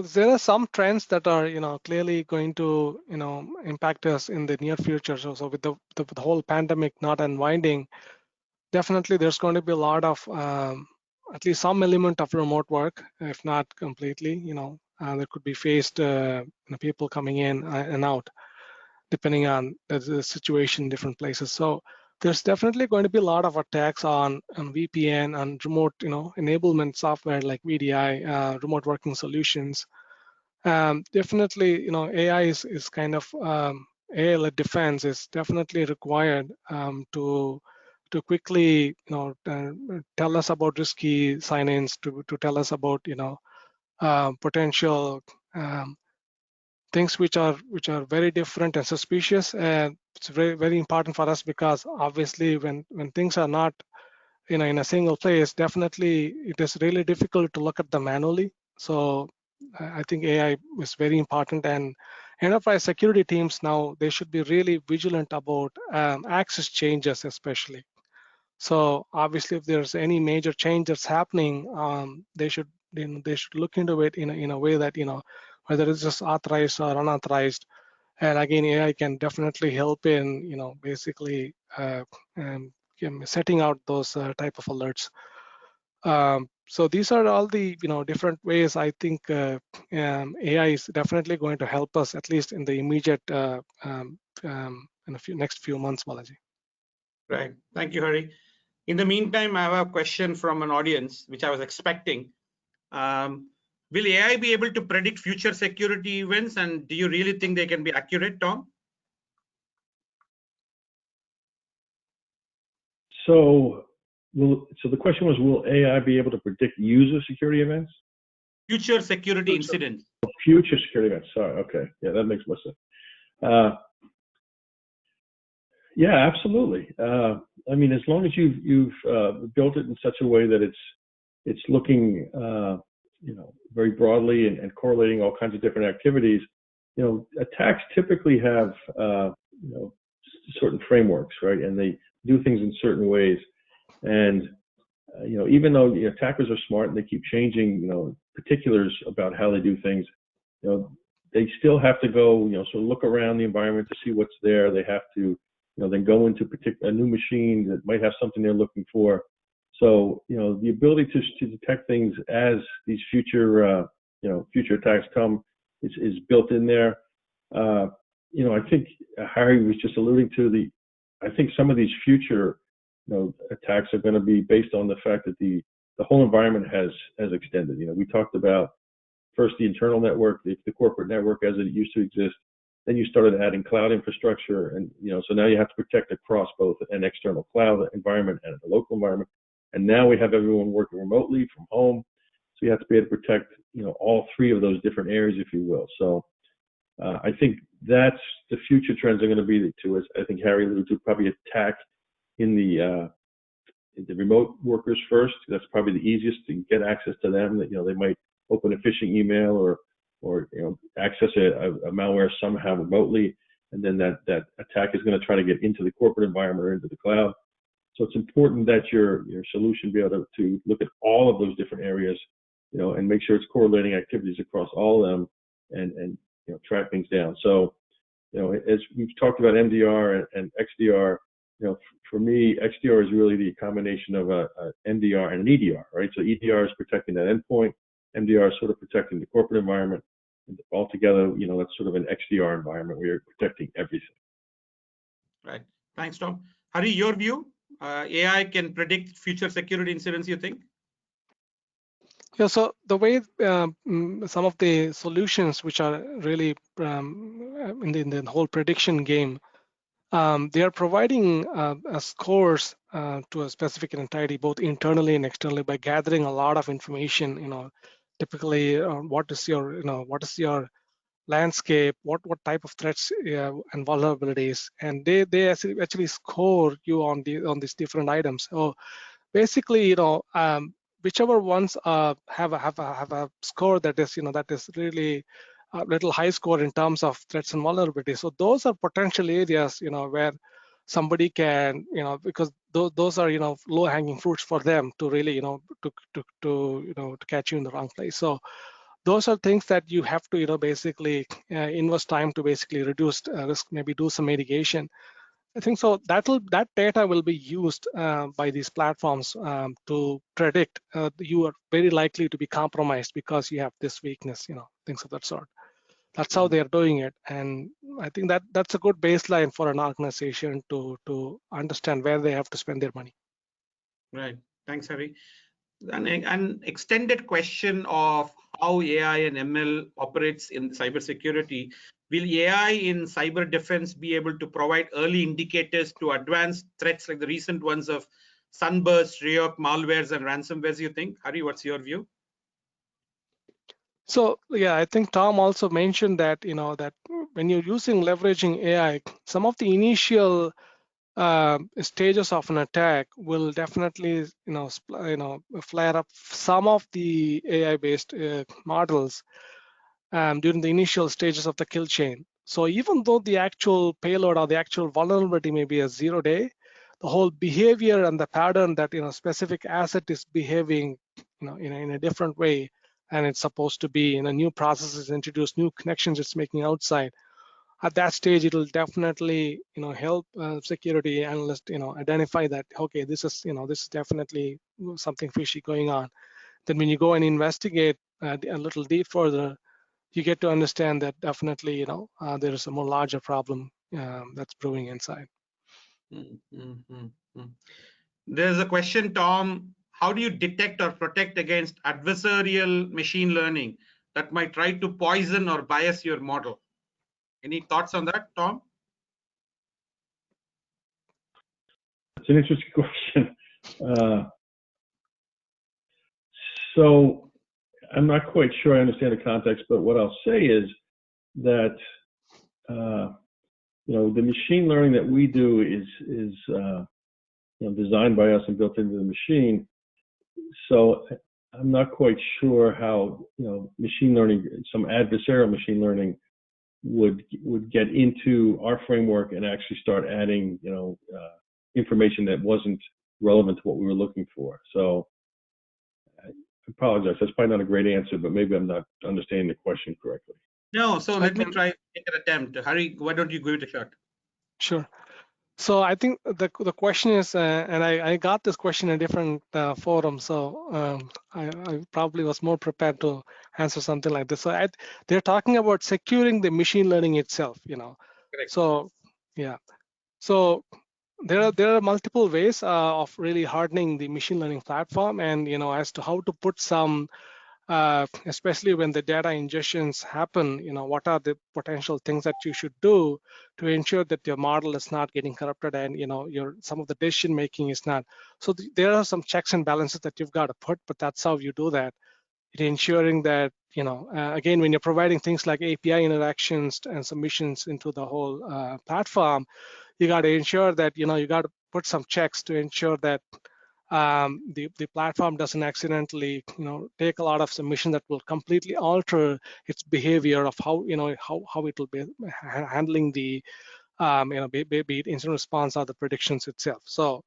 there are some trends that are clearly going to impact us in the near future. So with the whole pandemic not unwinding, definitely there's going to be a lot of at least some element of remote work, if not completely. There could be phased people coming in and out, depending on the situation in different places. So there's definitely going to be a lot of attacks on VPN and remote enablement software like VDI, remote working solutions. Definitely, AI is kind of AI-led defense is definitely required to quickly tell us about risky sign-ins, to tell us about potential things which are very different and suspicious. And it's very important for us, because obviously when things are not in a single place, definitely it is really difficult to look at them manually. So I think AI is very important, and enterprise security teams now, they should be really vigilant about access changes especially. So obviously, if there's any major change that's happening, they should look into it in a way that, whether it's just authorized or unauthorized. And again, AI can definitely help in basically setting out those type of alerts. So these are all the different ways I think AI is definitely going to help us, at least in the immediate in a next few months, Balaji. Right. Thank you, Hari. In the meantime, I have a question from an audience, which I was expecting. Will AI be able to predict future security events, and do you really think they can be accurate, Tom? So the question was, will AI be able to predict user security events? Future security incidents. Future security events. Sorry. Okay. Yeah, that makes more sense. Yeah, absolutely. I mean, as long as you've built it in such a way that it's looking, very broadly and correlating all kinds of different activities, attacks typically have, certain frameworks, right? And they do things in certain ways. And, even though attackers are smart and they keep changing, particulars about how they do things, they still have to go, sort of look around the environment to see what's there. They have to, then go into a new machine that might have something they're looking for. So, the ability to detect things as these future attacks come is built in there. I think Harry was just alluding to I think some of these future, attacks are going to be based on the fact that the whole environment has extended. We talked about first the internal network, the corporate network as it used to exist. Then you started adding cloud infrastructure, and so now you have to protect across both an external cloud environment and a local environment. And now we have everyone working remotely from home, so you have to be able to protect all three of those different areas, if you will. So I think that's the future trends are going to be to, as I think Harry alluded to, probably attack in the remote workers first. That's probably the easiest to get access to them. That they might open a phishing email or access a malware somehow remotely, and then that attack is going to try to get into the corporate environment or into the cloud. So it's important that your solution be able to look at all of those different areas, and make sure it's correlating activities across all of them, and track things down. So as we've talked about MDR and XDR, for me, XDR is really the combination of a MDR and an EDR, right? So EDR is protecting that endpoint, MDR is sort of protecting the corporate environment. And altogether, that's sort of an XDR environment where you're protecting everything. Right. Thanks, Tom. Hari, your view? AI can predict future security incidents, you think? Yeah, so the way some of the solutions which are really in the whole prediction game, they are providing scores to a specific entity, both internally and externally, by gathering a lot of information. Typically, what is your landscape, what type of threats and vulnerabilities, and they actually score you on these different items. So basically, whichever ones have a score that is really a little high score in terms of threats and vulnerabilities. So those are potential areas, where somebody can, because those are, low hanging fruits for them to really, to catch you in the wrong place. So those are things that you have to, basically invest time to basically reduce risk, maybe do some mitigation. I think so. That data will be used by these platforms to predict you are very likely to be compromised because you have this weakness, things of that sort. That's how they are doing it, and I think that's a good baseline for an organization to understand where they have to spend their money. Right. Thanks, Hari. An extended question of how AI and ML operates in cybersecurity. Will AI in cyber defense be able to provide early indicators to advanced threats like the recent ones of sunburst, Ryuk, malwares, and ransomwares, you think? Hari, what's your view? So yeah, I think Tom also mentioned that that when you're leveraging AI, some of the initial stages of an attack will definitely flare up some of the AI-based models during the initial stages of the kill chain. So even though the actual payload or the actual vulnerability may be a 0-day, the whole behavior and the pattern that specific asset is behaving in a different way, and it's supposed to be in a new process is introduced, new connections it's making outside. At that stage, it'll definitely help security analyst identify that, okay, this is definitely something fishy going on. Then when you go and investigate a little deep further, you get to understand that definitely there is a more larger problem that's brewing inside. There's a question, Tom. How do you detect or protect against adversarial machine learning that might try to poison or bias your model? Any thoughts on that, Tom? It's an interesting question. So I'm not quite sure I understand the context, but what I'll say is that the machine learning that we do is designed by us and built into the machine. So I'm not quite sure how machine learning, some adversarial machine learning, would get into our framework and actually start adding information that wasn't relevant to what we were looking for. So I apologize. That's probably not a great answer, but maybe I'm not understanding the question correctly. No, so let me try take an attempt. Hari, why don't you give it a shot? Sure. So I think the question is, and I got this question in a different forum, so I probably was more prepared to answer something like this. So they're talking about securing the machine learning itself, Correct. So yeah, so there are multiple ways of really hardening the machine learning platform, and as to how to put some especially when the data ingestions happen, what are the potential things that you should do to ensure that your model is not getting corrupted and some of the decision making is not. So there are some checks and balances that you've got to put, but that's how you do that. Ensuring that again, when you're providing things like API interactions and submissions into the whole platform, you got to ensure that you got to put some checks to ensure that the platform doesn't accidentally take a lot of submission that will completely alter its behavior of how how it will be handling the be it incident response or the predictions itself. So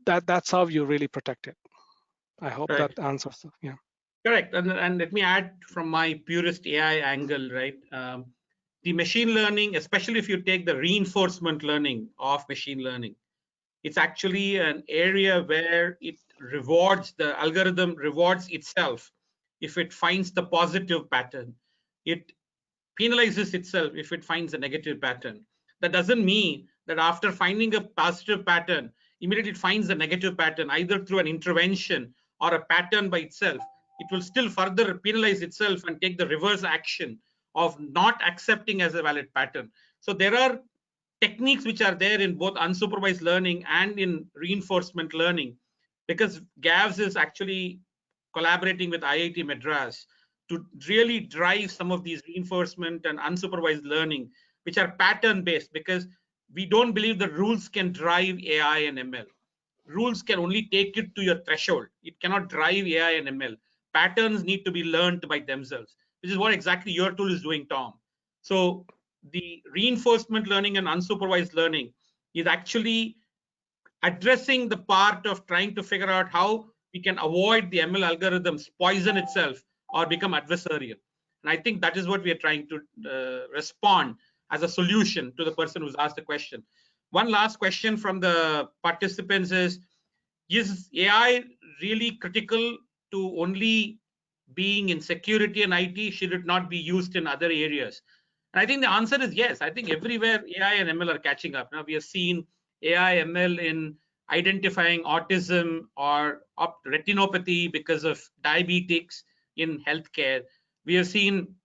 that's how you really protect it. I hope that answers. Yeah. Correct. And let me add from my purist AI angle, right? The machine learning, especially if you take the reinforcement learning of machine learning, it's actually an area where the algorithm rewards itself if it finds the positive pattern. It penalizes itself if it finds a negative pattern. That doesn't mean that after finding a positive pattern, immediately it finds a negative pattern, either through an intervention or a pattern by itself. It will still further penalize itself and take the reverse action of not accepting as a valid pattern. So there are techniques which are there in both unsupervised learning and in reinforcement learning, because GAVS is actually collaborating with IIT Madras to really drive some of these reinforcement and unsupervised learning, which are pattern based, because we don't believe the rules can drive AI and ML. Rules can only take it to your threshold. It cannot drive AI and ML. Patterns need to be learned by themselves, which is what exactly your tool is doing, Tom. So the reinforcement learning and unsupervised learning is actually addressing the part of trying to figure out how we can avoid the ML algorithms poison itself or become adversarial. And I think that is what we are trying to respond as a solution to the person who's asked the question. One last question from the participants is AI really critical to only being in security and IT? Should it not be used in other areas? And I think the answer is yes. I think everywhere AI and ML are catching up. Now we have seen AI, ML in identifying autism or retinopathy because of diabetics in healthcare. We have seen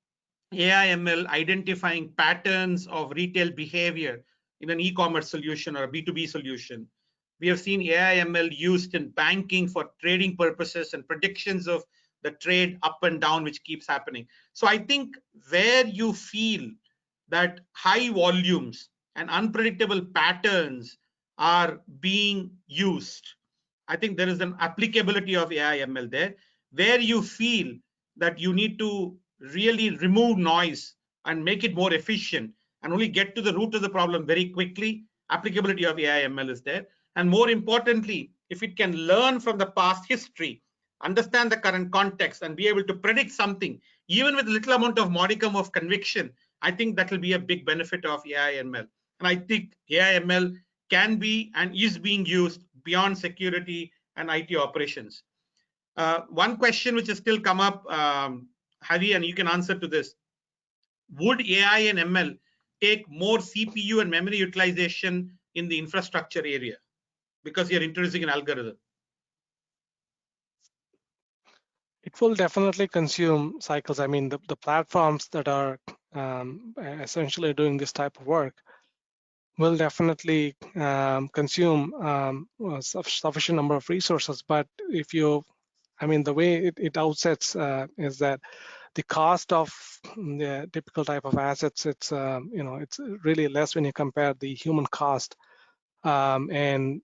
AI, ML identifying patterns of retail behavior in an e-commerce solution or a B2B solution. We have seen AI, ML used in banking for trading purposes and predictions of the trade up and down which keeps happening. So I think where you feel that high volumes and unpredictable patterns are being used, I think there is an applicability of AI ML there. Where you feel that you need to really remove noise and make it more efficient and only get to the root of the problem very quickly, applicability of AI ML is there. And more importantly, if it can learn from the past history, understand the current context, and be able to predict something, even with little amount of modicum of conviction, I think that will be a big benefit of AI ML. And I think AI ML can be and is being used beyond security and IT operations. One question which has still come up, Hari, and you can answer to this. Would AI and ML take more CPU and memory utilization in the infrastructure area because you're introducing an algorithm? It will definitely consume cycles. I mean, the platforms that are essentially doing this type of work will definitely consume a sufficient number of resources. But if you, I mean, the way it outsets is that the cost of the typical type of assets, it's it's really less when you compare the human cost, and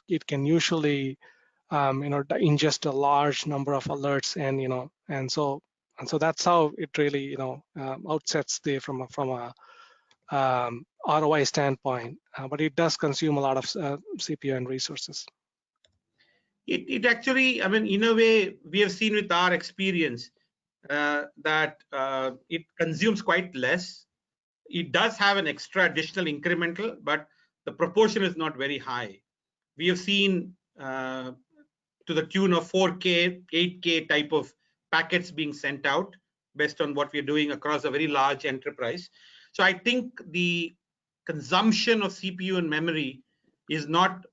it can usually ingest a large number of alerts, and so that's how it really outsets from a ROI standpoint, but it does consume a lot of CPU and resources. It actually, I mean, in a way, we have seen with our experience that it consumes quite less. It does have an extra additional incremental, but the proportion is not very high. We have seen to the tune of 4K, 8K type of packets being sent out based on what we're doing across a very large enterprise. So I think the consumption of CPU and memory is not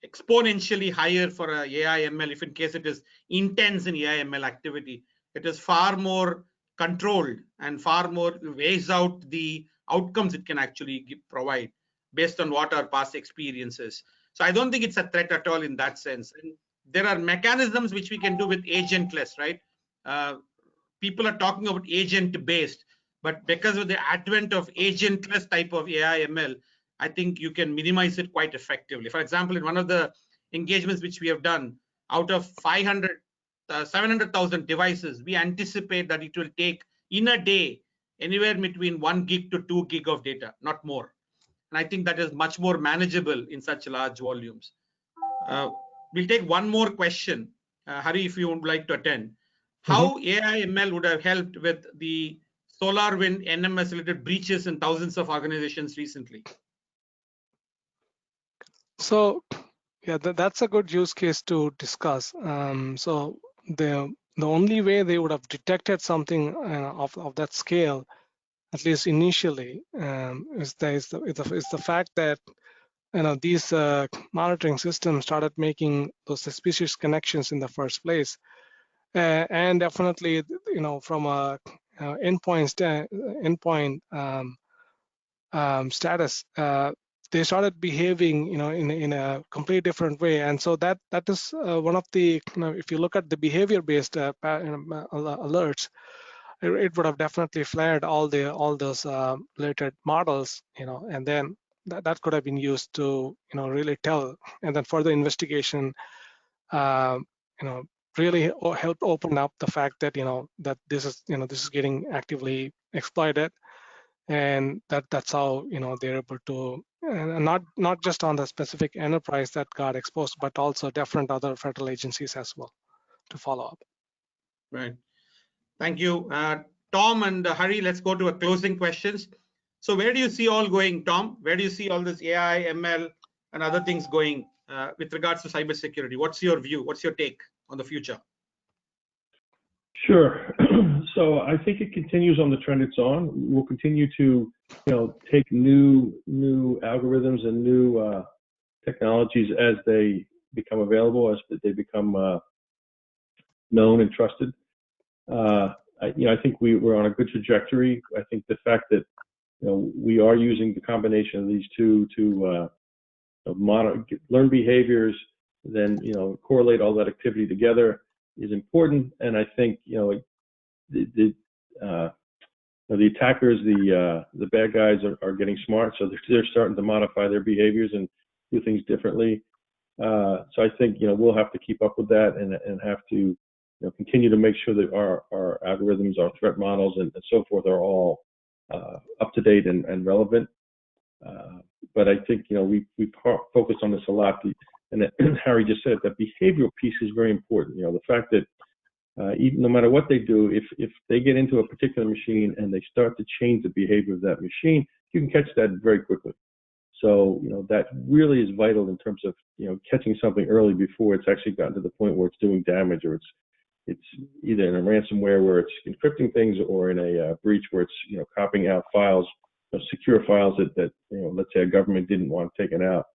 exponentially higher for a AI ML if in case it is intense in AI ML activity. It is far more controlled and far more weighs out the outcomes it can actually provide based on what our past experiences. So I don't think it's a threat at all in that sense. And there are mechanisms which we can do with agentless, right? People are talking about agent-based, but because of the advent of agentless type of AI ML, I think you can minimize it quite effectively. For example, in one of the engagements which we have done, out of 700,000 devices, we anticipate that it will take in a day anywhere between 1 gig to 2 gig of data, not more. And I think that is much more manageable in such large volumes. We'll take one more question. Hari, if you would like to attend. How AI ML would have helped with the SolarWind NMS related breaches in thousands of organizations recently? So yeah, that's a good use case to discuss. So the only way they would have detected something of that scale, at least initially, is the fact that these monitoring systems started making those suspicious connections in the first place, and definitely from a endpoint status, they started behaving in a completely different way. And so that is one of the, if you look at the behavior based alerts, it would have definitely flared all those related models, and then that could have been used to really tell, and then further investigation really help open up the fact that that this is getting actively exploited, and that's how they're able to, and not just on the specific enterprise that got exposed, but also different other federal agencies as well to follow up. Right. Thank you, Tom and Hari. Let's go to a closing questions. So where do you see all going, Tom? Where do you see all this AI, ML, and other things going with regards to cybersecurity? What's your view? What's your take on the future? Sure. So I think it continues on the trend it's on. We'll continue to, take new algorithms and new technologies as they become available, as they become known and trusted. I think we're on a good trajectory. I think the fact that we are using the combination of these two to learn behaviors, then correlate all that activity together, is important. And I think, the attackers, the bad guys are getting smart, so they're starting to modify their behaviors and do things differently. So I think we'll have to keep up with that and have to continue to make sure that our algorithms, our threat models, and so forth are all up to date and relevant. But I think we focus on this a lot, and Harry just said that behavioral piece is very important. The fact that even no matter what they do, if they get into a particular machine and they start to change the behavior of that machine, you can catch that very quickly. So that really is vital in terms of catching something early before it's actually gotten to the point where it's doing damage, or it's either in a ransomware where it's encrypting things, or in a breach where it's copying out files, secure files that let's say a government didn't want taken out.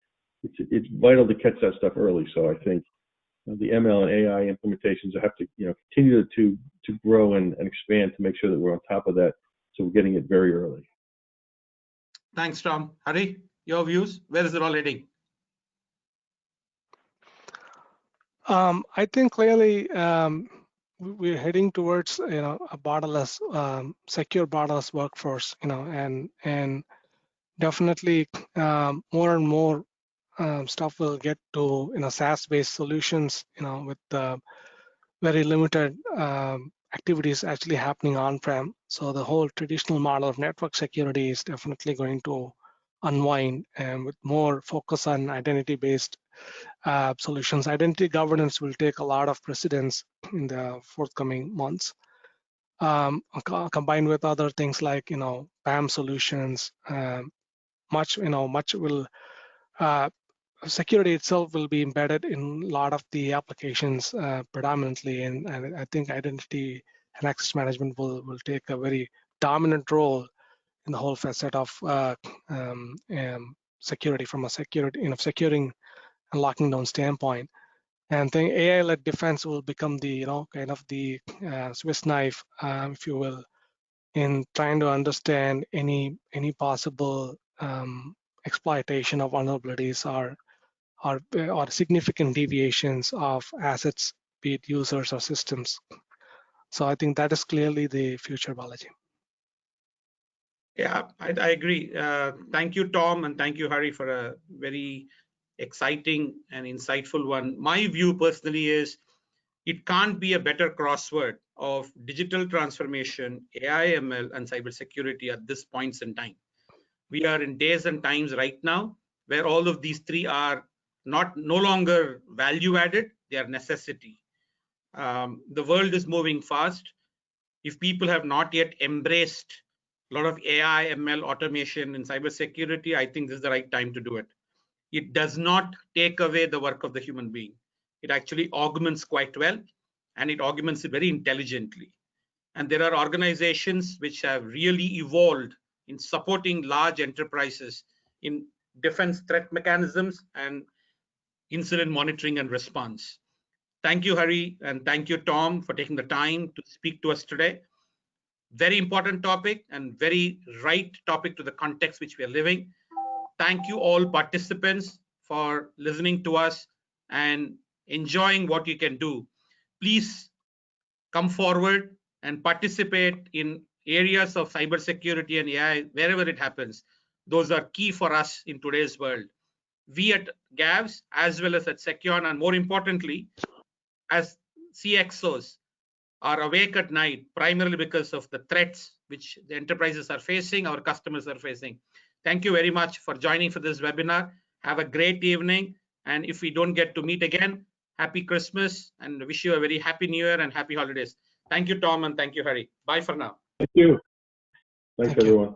It's vital to catch that stuff early. So I think the ML and AI implementations have to continue to grow and expand to make sure that we're on top of that, so we're getting it very early. Thanks, Tom. Hari, your views? Where is it all heading? I think clearly we're heading towards a borderless, secure borderless workforce. And definitely more and more stuff will get to SaaS-based solutions. With very limited activities actually happening on-prem. So the whole traditional model of network security is definitely going to unwind, and with more focus on identity-based solutions. Identity governance will take a lot of precedence in the forthcoming months, combined with other things like PAM solutions. Much will security itself will be embedded in a lot of the applications predominantly, and I think identity and access management will take a very dominant role in the whole facet of security, from a securing and locking down standpoint. And then AI-led defense will become the kind of the Swiss knife, if you will, in trying to understand any possible exploitation of vulnerabilities or significant deviations of assets, be it users or systems. So I think that is clearly the future, Balaji. Yeah, I agree. Thank you, Tom, and thank you, Hari, for a very exciting and insightful one. My view personally is it can't be a better crossword of digital transformation, AI, ML, and cybersecurity at this point in time. We are in days and times right now where all of these three are no longer value added, they are necessity. The world is moving fast. If people have not yet embraced a lot of AI, ML, automation in cybersecurity, I think this is the right time to do it. It does not take away the work of the human being. It actually augments quite well, and it augments it very intelligently. And there are organizations which have really evolved in supporting large enterprises in defense threat mechanisms and incident monitoring and response. Thank you, Hari, and thank you, Tom, for taking the time to speak to us today. Very important topic and very right topic to the context which we are living. Thank you all participants for listening to us and enjoying what you can do. Please come forward and participate in areas of cybersecurity and AI wherever it happens. Those are key for us in today's world. We at GAVS, as well as at Seceon, and more importantly, as CXOs, are awake at night primarily because of the threats which the enterprises are facing, our customers are facing. Thank you very much for joining for this webinar. Have a great evening. And if we don't get to meet again, happy Christmas and wish you a very happy New Year and happy holidays. Thank you, Tom, and thank you, Hari. Bye for now. Thank you. Thanks, everyone.